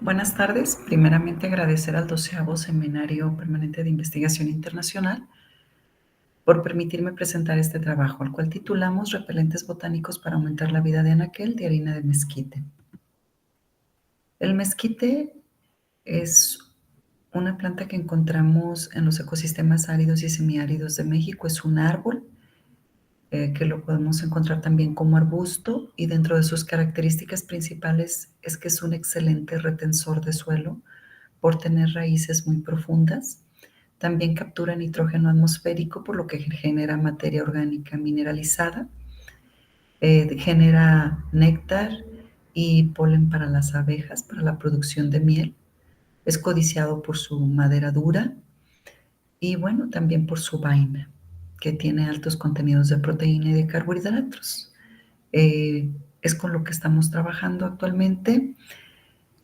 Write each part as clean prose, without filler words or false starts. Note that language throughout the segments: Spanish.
Buenas tardes. Primeramente, agradecer al 12º Seminario Permanente de Investigación Internacional por permitirme presentar este trabajo, al cual titulamos Repelentes botánicos para aumentar la vida de anaquel de harina de mezquite. El mezquite es una planta que encontramos en los ecosistemas áridos y semiáridos de México. Es un árbol que lo podemos encontrar también como arbusto, y dentro de sus características principales es que es un excelente retensor de suelo por tener raíces muy profundas. También captura nitrógeno atmosférico, por lo que genera materia orgánica mineralizada. Genera néctar y polen para las abejas, para la producción de miel. Es codiciado por su madera dura y, bueno, también por su vaina, que tiene altos contenidos de proteína y de carbohidratos. Es con lo que estamos trabajando actualmente.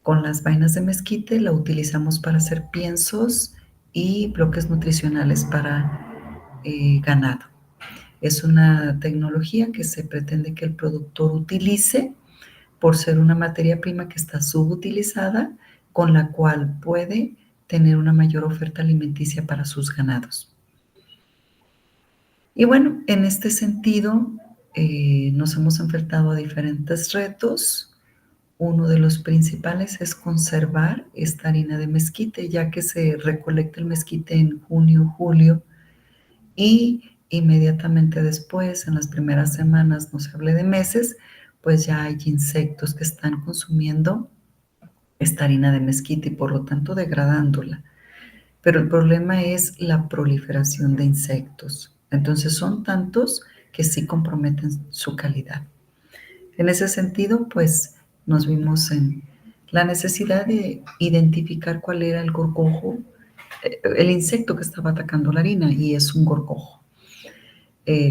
Con las vainas de mezquite la utilizamos para hacer piensos y bloques nutricionales para ganado. Es una tecnología que se pretende que el productor utilice por ser una materia prima que está subutilizada, con la cual puede tener una mayor oferta alimenticia para sus ganados. Y bueno, en este sentido, nos hemos enfrentado a diferentes retos. Uno de los principales es conservar esta harina de mezquite, ya que se recolecta el mezquite en junio, julio, y inmediatamente después, en las primeras semanas, no se hable de meses, pues ya hay insectos que están consumiendo esta harina de mezquite y por lo tanto degradándola. Pero el problema es la proliferación de insectos. Entonces son tantos que sí comprometen su calidad. En ese sentido, pues nos vimos en la necesidad de identificar cuál era el gorgojo, el insecto que estaba atacando la harina, y es un gorgojo.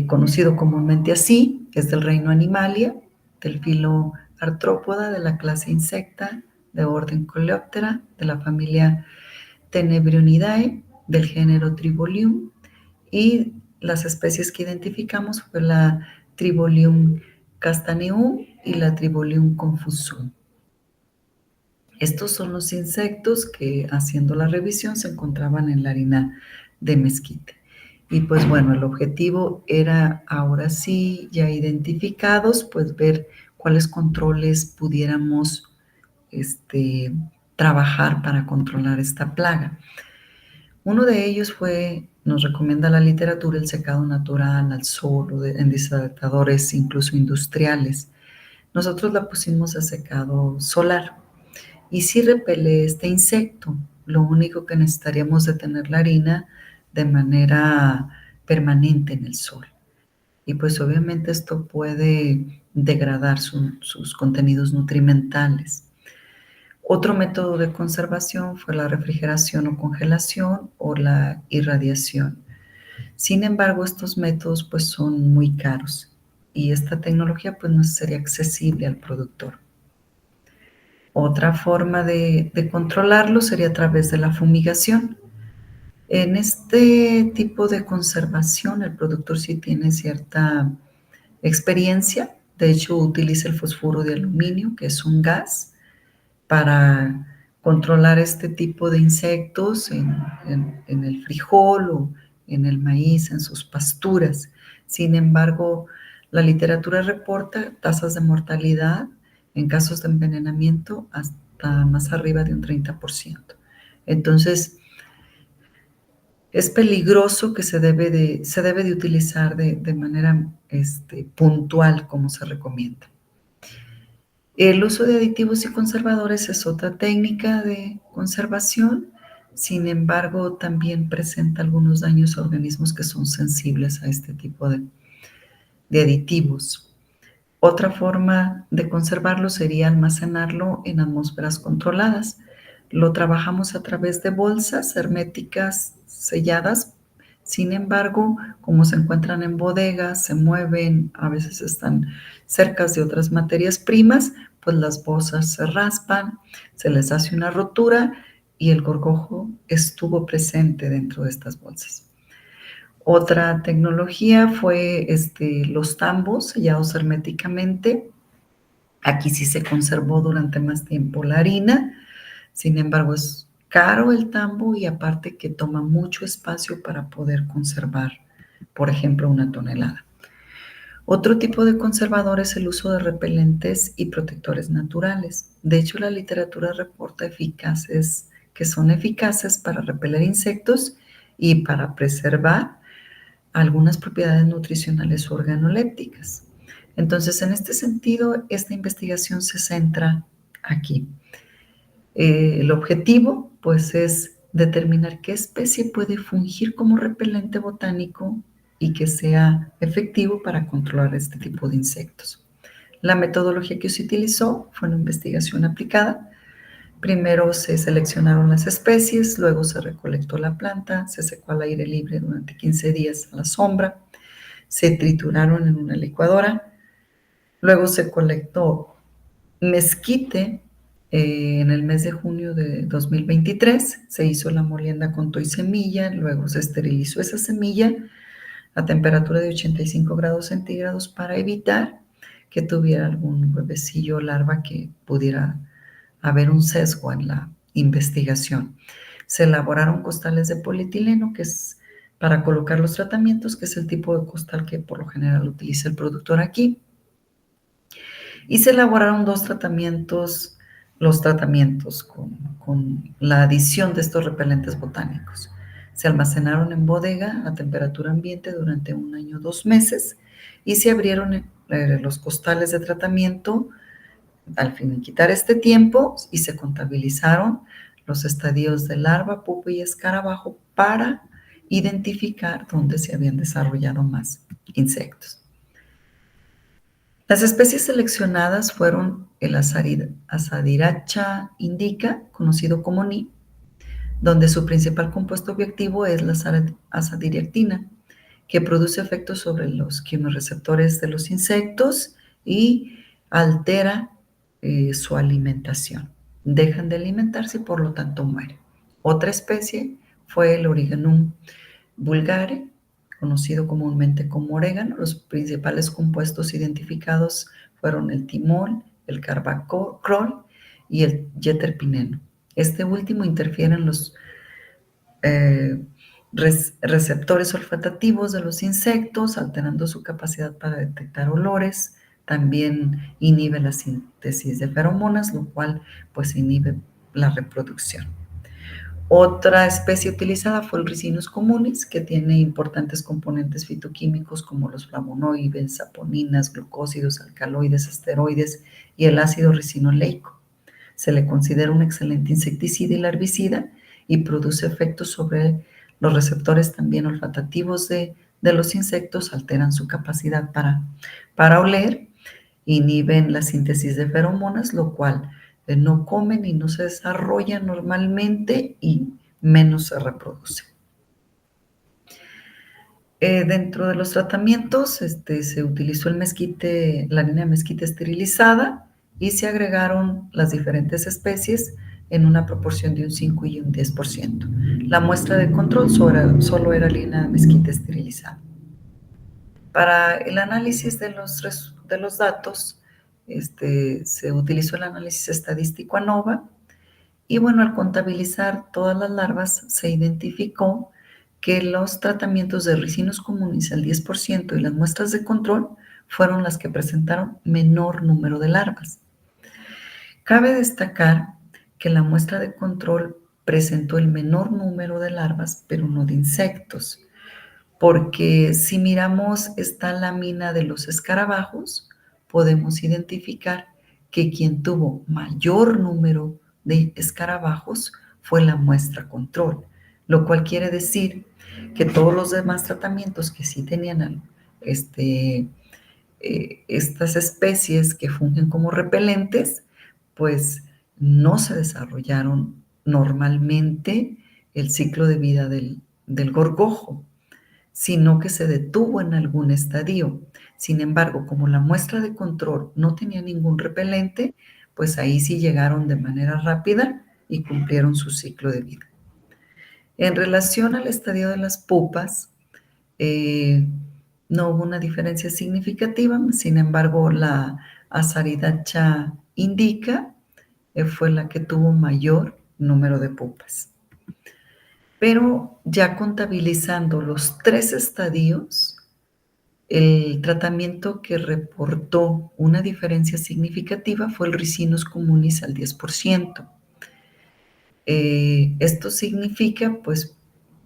Conocido comúnmente así, es del reino Animalia, del filo Artrópoda, de la clase Insecta, de orden Coleoptera, de la familia Tenebrionidae, del género Tribolium, y las especies que identificamos fue la Tribolium castaneum y la Tribolium confusum. Estos son los insectos que, haciendo la revisión, se encontraban en la harina de mezquite. Y pues bueno, el objetivo era, ahora sí, ya identificados, pues ver cuáles controles pudiéramos trabajar para controlar esta plaga. Uno de ellos fue, nos recomienda la literatura, el secado natural al sol o en desadaptadores incluso industriales. Nosotros la pusimos a secado solar y sí repele este insecto. Lo único que necesitaríamos es tener la harina de manera permanente en el sol. Y pues obviamente esto puede degradar sus contenidos nutrimentales. Otro método de conservación fue la refrigeración o congelación o la irradiación. Sin embargo, estos métodos pues son muy caros y esta tecnología pues no sería accesible al productor. Otra forma de controlarlo sería a través de la fumigación. En este tipo de conservación el productor sí tiene cierta experiencia. De hecho, utiliza el fosfuro de aluminio, que es un gas, para controlar este tipo de insectos en el frijol o en el maíz, en sus pasturas. Sin embargo, la literatura reporta tasas de mortalidad en casos de envenenamiento hasta más arriba de un 30%. Entonces, es peligroso, que se debe de utilizar de manera puntual, como se recomienda. El uso de aditivos y conservadores es otra técnica de conservación. Sin embargo, también presenta algunos daños a organismos que son sensibles a este tipo de aditivos. Otra forma de conservarlo sería almacenarlo en atmósferas controladas. Lo trabajamos a través de bolsas herméticas selladas. Sin embargo, como se encuentran en bodegas, se mueven, a veces están cerca de otras materias primas, pues las bolsas se raspan, se les hace una rotura y el gorgojo estuvo presente dentro de estas bolsas. Otra tecnología fue los tambos sellados herméticamente. Aquí sí se conservó durante más tiempo la harina. Sin embargo, es caro el tambo y aparte que toma mucho espacio para poder conservar, por ejemplo, una tonelada. Otro tipo de conservador es el uso de repelentes y protectores naturales. De hecho, la literatura reporta que son eficaces para repeler insectos y para preservar algunas propiedades nutricionales o organolépticas. Entonces, en este sentido, esta investigación se centra aquí. El objetivo, pues, es determinar qué especie puede fungir como repelente botánico y que sea efectivo para controlar este tipo de insectos. La metodología que se utilizó fue una investigación aplicada. Primero se seleccionaron las especies, luego se recolectó la planta, se secó al aire libre durante 15 días a la sombra, se trituraron en una licuadora, luego se colectó mezquite en el mes de junio de 2023, se hizo la molienda con toy semilla, luego se esterilizó esa semilla a temperatura de 85 grados centígrados para evitar que tuviera algún huevecillo o larva que pudiera haber un sesgo en la investigación. Se elaboraron costales de polietileno, que es para colocar los tratamientos, que es el tipo de costal que por lo general utiliza el productor aquí. Y se elaboraron los tratamientos con la adición de estos repelentes botánicos. Se almacenaron en bodega a temperatura ambiente durante 1 año, 2 meses, y se abrieron los costales de tratamiento al finiquitar este tiempo y se contabilizaron los estadios de larva, pupa y escarabajo para identificar dónde se habían desarrollado más insectos. Las especies seleccionadas fueron el Asadiracha indica, conocido como Ni, donde su principal compuesto bioactivo es la azadiractina, que produce efectos sobre los quimioreceptores de los insectos y altera su alimentación. Dejan de alimentarse y por lo tanto mueren. Otra especie fue el Origanum vulgare, conocido comúnmente como orégano. Los principales compuestos identificados fueron el timol, el carbacrol y el yeterpineno. Este último interfiere en los eh, receptores olfativos de los insectos, alterando su capacidad para detectar olores. También inhibe la síntesis de feromonas, lo cual pues inhibe la reproducción. Otra especie utilizada fue el Ricinus communis, que tiene importantes componentes fitoquímicos como los flavonoides, saponinas, glucósidos, alcaloides, esteroides y el ácido ricinoleico. Se le considera un excelente insecticida y larvicida y produce efectos sobre los receptores también olfativos de los insectos, alteran su capacidad para oler, inhiben la síntesis de feromonas, lo cual no comen y no se desarrollan normalmente y menos se reproducen. Dentro de los tratamientos se utilizó el mezquite, la harina de mezquite esterilizada y se agregaron las diferentes especies en una proporción de un 5 y un 10%. La muestra de control solo era harina de mezquite esterilizada. Para el análisis de los datos, se utilizó el análisis estadístico ANOVA y bueno, al contabilizar todas las larvas, se identificó que los tratamientos de Ricinus communis al 10% y las muestras de control fueron las que presentaron menor número de larvas. Cabe destacar que la muestra de control presentó el menor número de larvas, pero no de insectos, porque si miramos esta lámina de los escarabajos, podemos identificar que quien tuvo mayor número de escarabajos fue la muestra control, lo cual quiere decir que todos los demás tratamientos que sí tenían estas especies que fungen como repelentes, pues no se desarrollaron normalmente el ciclo de vida del gorgojo, sino que se detuvo en algún estadio. Sin embargo, como la muestra de control no tenía ningún repelente, pues ahí sí llegaron de manera rápida y cumplieron su ciclo de vida. En relación al estadio de las pupas, no hubo una diferencia significativa, sin embargo, la Asaridacha indica fue la que tuvo mayor número de pupas. Pero ya contabilizando los 3 estadios, el tratamiento que reportó una diferencia significativa fue el Ricinus communis al 10%. Esto significa, pues,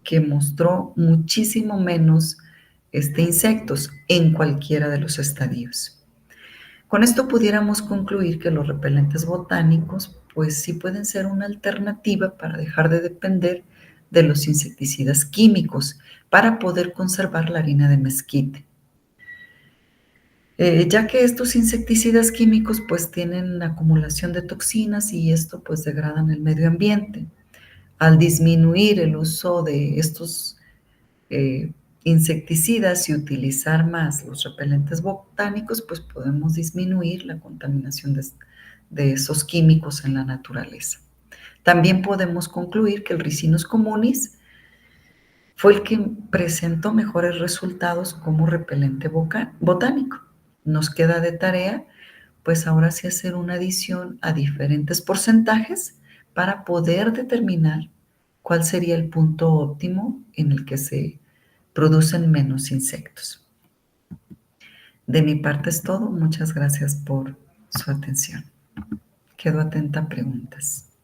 que mostró muchísimo menos insectos en cualquiera de los estadios. Con esto pudiéramos concluir que los repelentes botánicos, pues sí pueden ser una alternativa para dejar de depender de los insecticidas químicos para poder conservar la harina de mezquite. Ya que estos insecticidas químicos pues tienen acumulación de toxinas y esto pues degradan el medio ambiente. Al disminuir el uso de estos eh, insecticidas y utilizar más los repelentes botánicos, pues podemos disminuir la contaminación de esos químicos en la naturaleza. También podemos concluir que el Ricinus communis fue el que presentó mejores resultados como repelente botánico. Nos queda de tarea, pues ahora sí hacer una adición a diferentes porcentajes para poder determinar cuál sería el punto óptimo en el que se producen menos insectos. De mi parte es todo. Muchas gracias por su atención. Quedo atenta a preguntas.